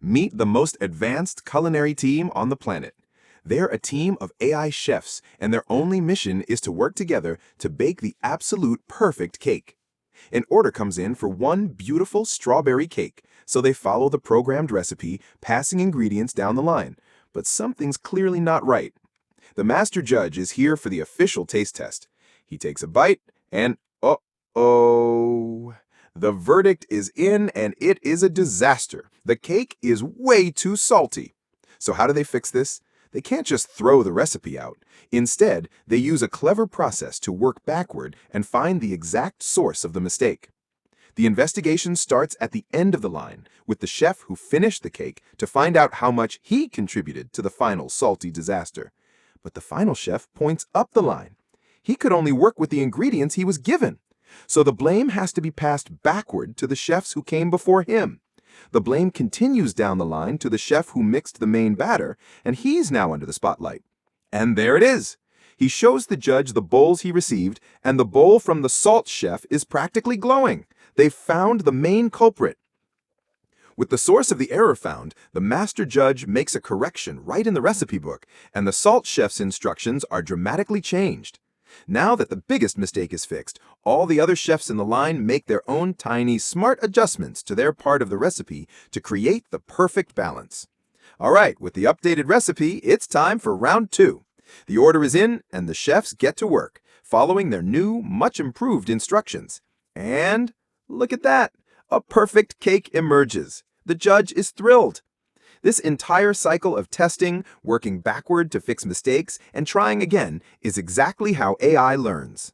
Meet the most advanced culinary team on the planet. They're a team of AI chefs, and their only mission is to work together to bake the absolute perfect cake. An order comes in for one beautiful strawberry cake, so they follow the programmed recipe, passing ingredients down the line. But something's clearly not right. The master judge is here for the official taste test. He takes a bite, and uh-oh. The verdict is in, and it is a disaster. The cake is way too salty. So how do they fix this? They can't just throw the recipe out. Instead, they use a clever process to work backward and find the exact source of the mistake. The investigation starts at the end of the line, with the chef who finished the cake to find out how much he contributed to the final salty disaster. But the final chef points up the line. He could only work with the ingredients he was given. So the blame has to be passed backward to the chefs who came before him. The blame continues down the line to the chef who mixed the main batter, and he's now under the spotlight. And there it is. He shows the judge the bowls he received, and the bowl from the salt chef is practically glowing. They've found the main culprit. With the source of the error found, the master judge makes a correction right in the recipe book, and the salt chef's instructions are dramatically changed. Now that the biggest mistake is fixed, all the other chefs in the line make their own tiny, smart adjustments to their part of the recipe to create the perfect balance. All right, with the updated recipe, it's time for round 2. The order is in, and the chefs get to work, following their new, much improved instructions. And look at that! A perfect cake emerges. The judge is thrilled. This entire cycle of testing, working backward to fix mistakes, and trying again is exactly how AI learns.